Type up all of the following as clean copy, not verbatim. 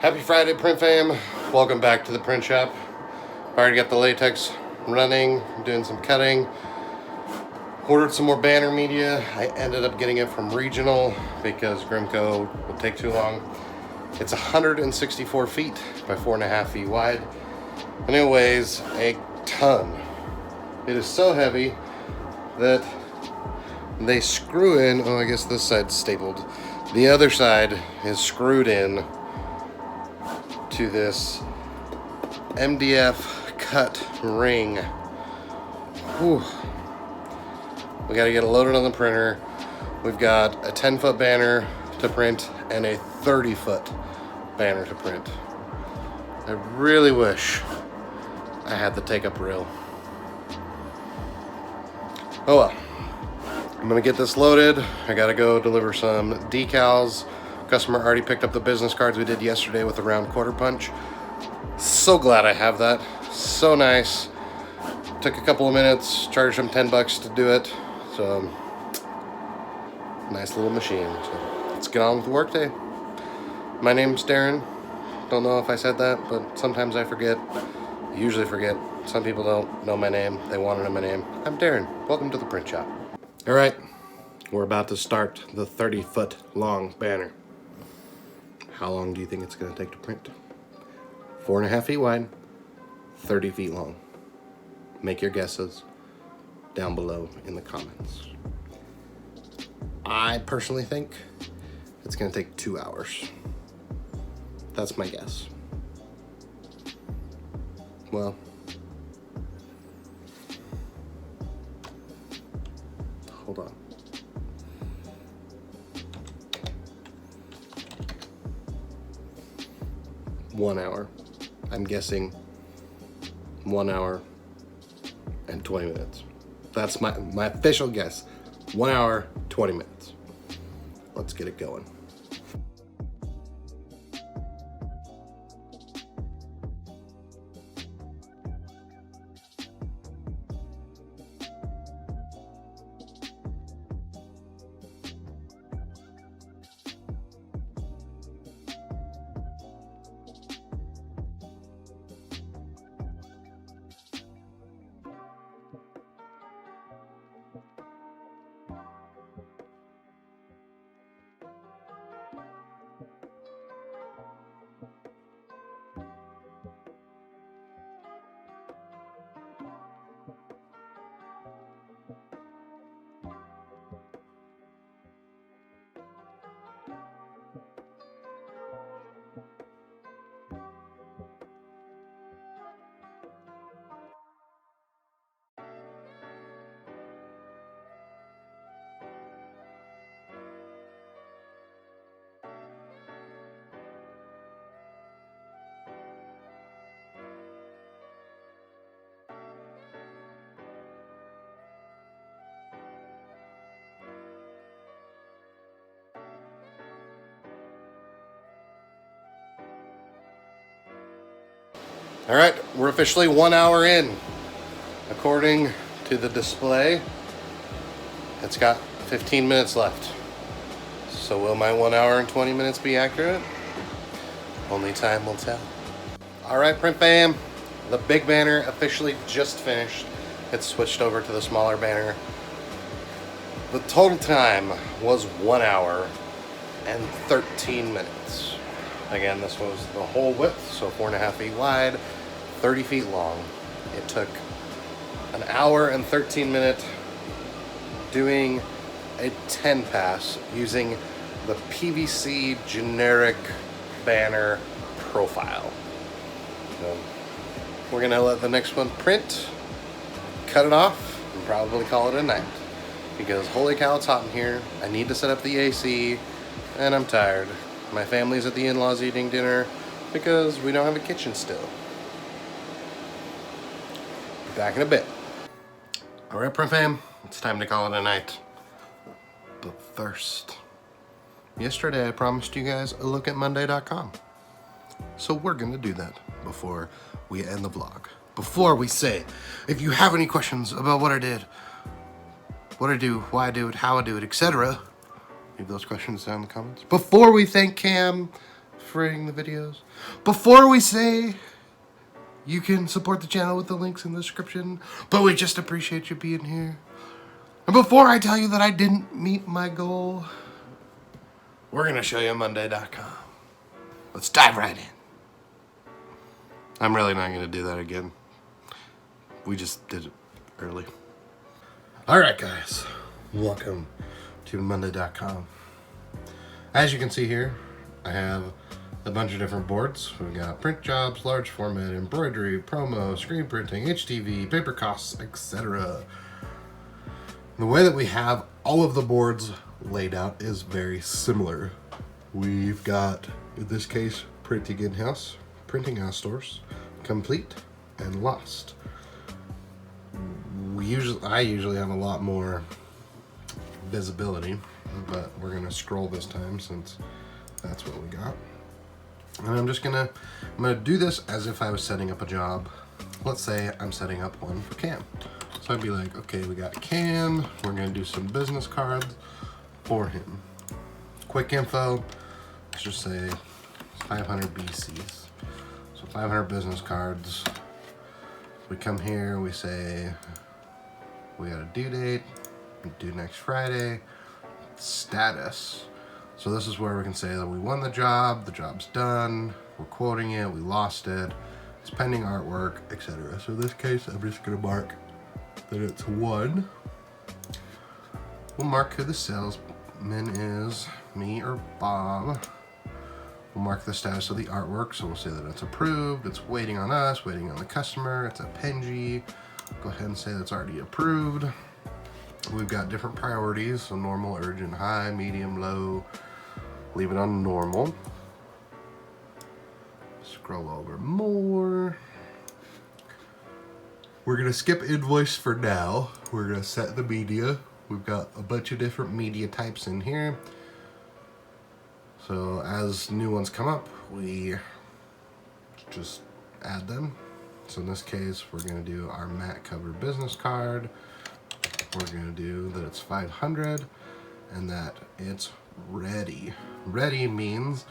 Happy Friday, print fam. Welcome back to the print shop. I already got the latex running, doing some cutting. Ordered some more banner media. I ended up getting it from Regional because Grimco would take too long. It's 164 feet by 4.5 feet wide, and it weighs a ton. It is so heavy that they screw in, oh, I guess this side's stapled. The other side is screwed in to this MDF cut ring. Whew. We got to get it loaded on the printer. We've got a 10-foot banner to print and a 30-foot banner to print. I really wish I had the take-up reel. Oh well. I'm gonna get this loaded. I gotta go deliver some decals. Customer already picked up the business cards we did yesterday with the round quarter punch. So glad I have that. So nice. Took a couple of minutes, charged them $10 to do it. So, nice little machine. So, let's get on with the workday. My name's Darren. Don't know if I said that, but sometimes I forget. I usually forget. Some people don't know my name. They want to know my name. I'm Darren. Welcome to the print shop. All right, we're about to start the 30-foot long banner. How long do you think it's going to take to print? 4.5 feet wide, 30 feet long. Make your guesses down below in the comments. I personally think it's going to take 2 hours. That's my guess. Well, hold on. One hour. I'm guessing 1 hour and 20 minutes. That's my official guess. 1 hour, 20 minutes. Let's get it going. All right, we're officially 1 hour in. According to the display, it's got 15 minutes left. So will my 1 hour and 20 minutes be accurate? Only time will tell. All right, print fam, the big banner officially just finished. It's switched over to the smaller banner. The total time was 1 hour and 13 minutes. Again, this was the whole width, so 4.5 feet wide, 30 feet long. It took an hour and 13 minutes doing a 10 pass using the PVC generic banner profile. So we're gonna let the next one print, cut it off, and probably call it a night. Because holy cow, it's hot in here. I need to set up the AC, and I'm tired. My family's at the in-laws eating dinner because we don't have a kitchen still. Be back in a bit. All right, print fam, it's time to call it a night. But first, yesterday I promised you guys a look at Monday.com. So we're gonna do that before we end the vlog. Before we say, if you have any questions about what I did, what I do, why I do it, how I do it, etc., leave those questions down in the comments. Before we thank Cam for rating the videos. Before we say you can support the channel with the links in the description, but we just appreciate you being here. And before I tell you that I didn't meet my goal, we're going to show you Monday.com. Let's dive right in. I'm really not going to do that again. We just did it early. Alright guys, welcome to Monday.com. As you can see here, I have a bunch of different boards. We've got print jobs, large format, embroidery, promo, screen printing, HTV, paper costs, etc. The way that we have all of the boards laid out is very similar. We've got, in this case, printing in-house, printing house stores, complete, and lost. I usually have a lot more visibility, but we're gonna scroll this time since that's what we got. And I'm gonna do this as if I was setting up a job. Let's say I'm setting up one for Cam. So I'd be like, okay, we got Cam, we're gonna do some business cards for him. Quick info, let's just say 500 BCs. So 500 business cards. We come here, we say, we got a due date, due next Friday, status. So this is where we can say that we won the job's done, we're quoting it, we lost it, it's pending artwork, etc. So in this case, I'm just gonna mark that it's won. We'll mark who the salesman is, me or Bob. We'll mark the status of the artwork, so we'll say that it's approved, it's waiting on us, waiting on the customer, it's a Penji. Go ahead and say that's already approved. We've got different priorities, so normal, urgent, high, medium, low. Leave it on normal. Scroll over more. We're gonna skip invoice for now. We're gonna set the media. We've got a bunch of different media types in here. So as new ones come up, we just add them. So in this case, we're gonna do our matte cover business card. We're gonna do that it's 500 and that it's ready. Ready means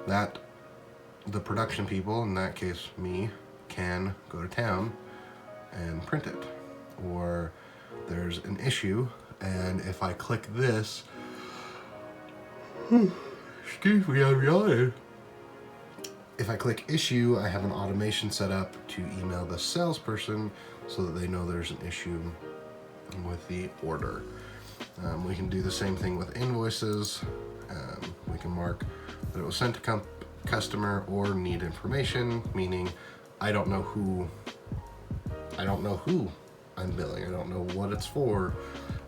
that the production people, in that case me, can go to town and print it. Or there's an issue, and if I click this, excuse me, I'm yawning. If I click issue, I have an automation set up to email the salesperson so that they know there's an issue with the order. We can do the same thing with invoices. We can mark that it was sent to customer or need information, meaning I don't know who I'm billing. I don't know what it's for.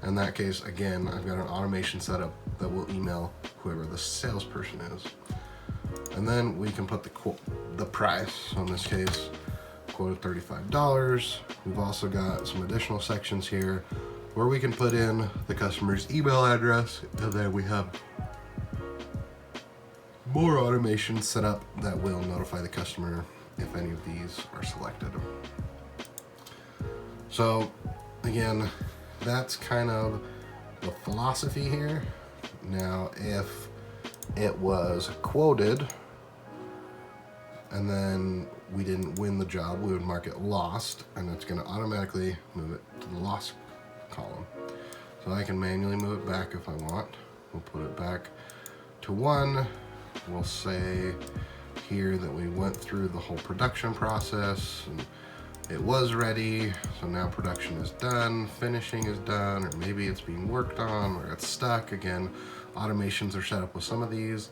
In that case, again, I've got an automation set up that will email whoever the salesperson is. And then we can put the price. So in this case, quoted $35. We've also got some additional sections here where we can put in the customer's email address, and then we have more automation set up that will notify the customer if any of these are selected. So again, that's kind of the philosophy here. Now, if it was quoted and then we didn't win the job, we would mark it lost, and it's going to automatically move it to the lost column. So I can manually move it back if I want. We'll put it back to 1. We'll say here that we went through the whole production process and it was ready, so now production is done, finishing is done, or maybe it's being worked on, or it's stuck. Again, automations are set up with some of these.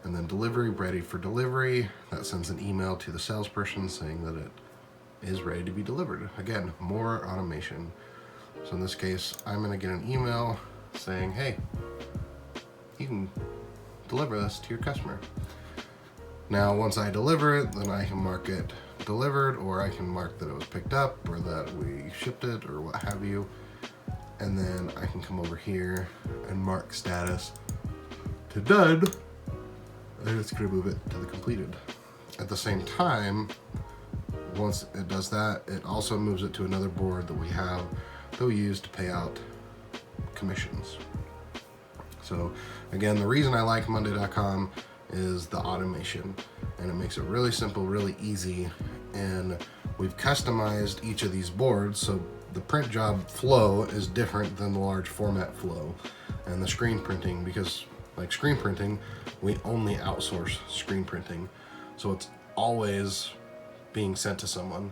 And then delivery, ready for delivery. That sends an email to the salesperson saying that it is ready to be delivered. Again, more automation. So in this case, I'm gonna get an email saying, hey, you can deliver this to your customer. Now, once I deliver it, then I can mark it delivered, or I can mark that it was picked up, or that we shipped it, or what have you. And then I can come over here and mark status to done, and it's gonna move it to the completed. At the same time, once it does that, it also moves it to another board that we have that we use to pay out commissions. So again, the reason I like Monday.com is the automation, and it makes it really simple, really easy. And we've customized each of these boards so the print job flow is different than the large format flow and the screen printing, because like screen printing, we only outsource screen printing, so it's always being sent to someone.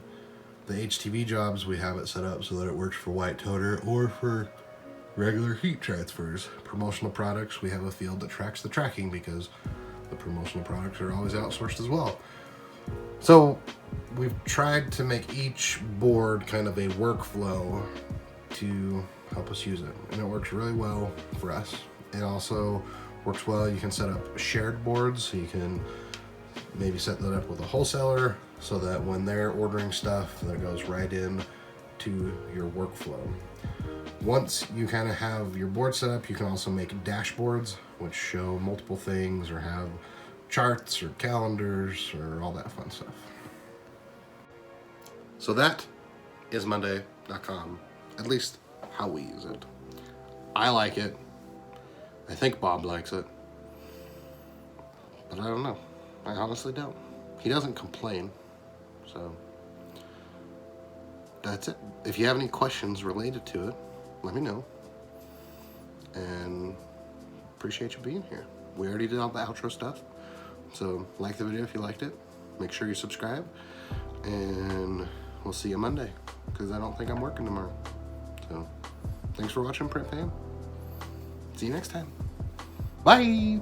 The HTV jobs, we have it set up so that it works for white toner or for regular heat transfers. Promotional products, we have a field that tracks the tracking because the promotional products are always outsourced as well. So we've tried to make each board kind of a workflow to help us use it, and it works really well for us. It also works well, you can set up shared boards, so you can maybe set that up with a wholesaler so that when they're ordering stuff, that goes right in to your workflow. Once you kind of have your board set up, you can also make dashboards which show multiple things or have charts or calendars or all that fun stuff. So that is Monday.com, at least how we use it. I like it. I think Bob likes it, but I don't know. I honestly don't. He doesn't complain, so that's it. If you have any questions related to it, let me know, and appreciate you being here. We already did all the outro stuff, so like the video if you liked it. Make sure you subscribe, and we'll see you Monday, because I don't think I'm working tomorrow. So thanks for watching, Print Fam. See you next time. Bye.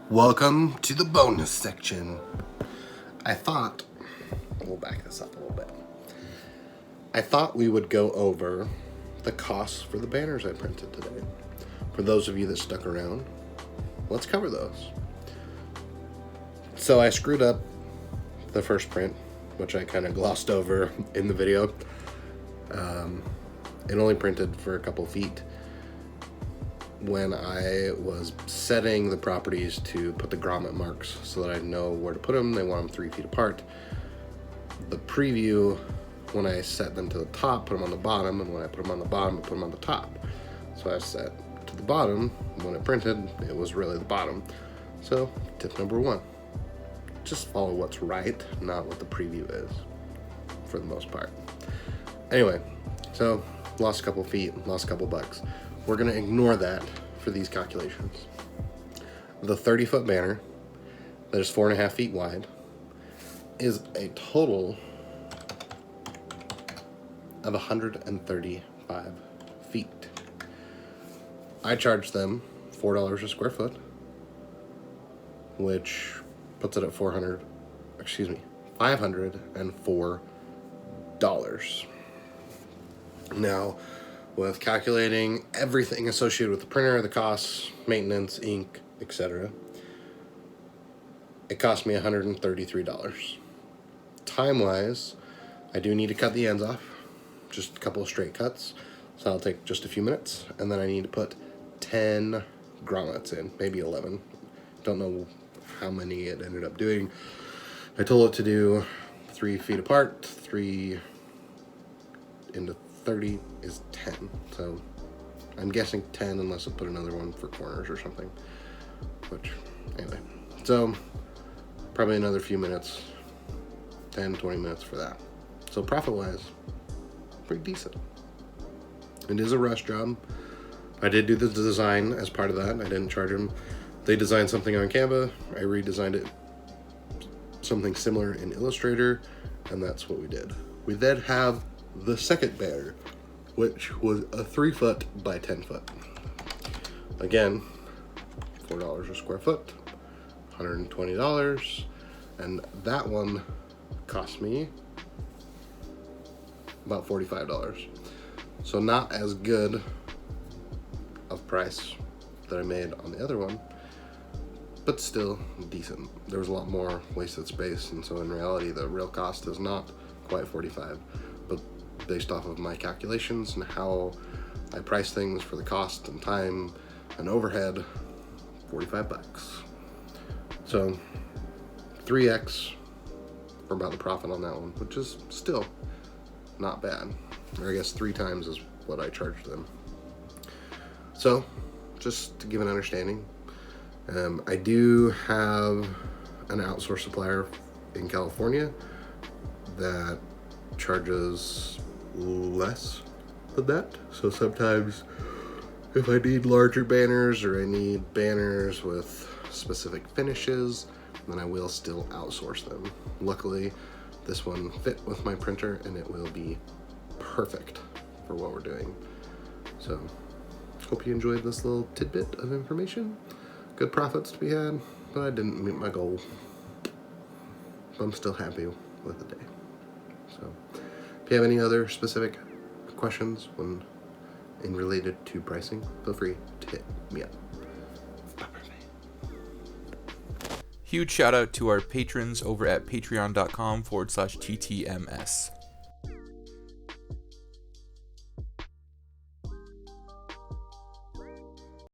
Welcome to the bonus section. I thought, we'll back this up a little bit. I thought we would go over the costs for the banners I printed today. For those of you that stuck around, let's cover those. So I screwed up the first print, which I kind of glossed over in the video. It only printed for a couple feet. When I was setting the properties to put the grommet marks so that I know where to put them, they want them 3 feet apart. The preview, when I set them to the top, put them on the bottom, and when I put them on the bottom, I put them on the top. So I set to the bottom. When it printed, it was really the bottom. So tip number 1, just follow what's right, not what the preview is, for the most part. Anyway, so lost a couple feet, lost a couple bucks. We're gonna ignore that for these calculations. The 30-foot banner that is 4.5 feet wide is a total of 135 feet. I charge them $4 a square foot, which puts it at $504. Now, with calculating everything associated with the printer, the costs, maintenance, ink, etc., it cost me $133. Time-wise, I do need to cut the ends off, just a couple of straight cuts. So that'll take just a few minutes, and then I need to put 10 grommets in, maybe 11. Don't know how many it ended up doing. I told it to do 3 feet apart, 3 into 30 is 10. So I'm guessing 10 unless I put another one for corners or something. Which, anyway. So probably another few minutes, 10, 20 minutes for that. So profit-wise, pretty decent. It is a rush job. I did do the design as part of that. I didn't charge them. They designed something on Canva. I redesigned it something similar in Illustrator, and that's what we did. We then have the second banner, which was a 3 foot by 10 foot. Again, $4 a square foot, $120, and that one cost me about $45. So not as good of price that I made on the other one, but still decent. There was a lot more wasted space, and so in reality the real cost is not quite $45, but based off of my calculations and how I price things for the cost and time and overhead, $45. So 3x for about the profit on that one, which is still not bad. Or I guess 3 times is what I charged them. So just to give an understanding, I do have an outsourced supplier in California that charges less than that. So sometimes if I need larger banners or I need banners with specific finishes, then I will still outsource them. Luckily, this one fit with my printer and it will be perfect for what we're doing. So hope you enjoyed this little tidbit of information. Good profits to be had, but I didn't meet my goal. I'm still happy with the day. So if you have any other specific questions when in related to pricing, feel free to hit me up. Huge shout out to our patrons over at patreon.com/TTMS.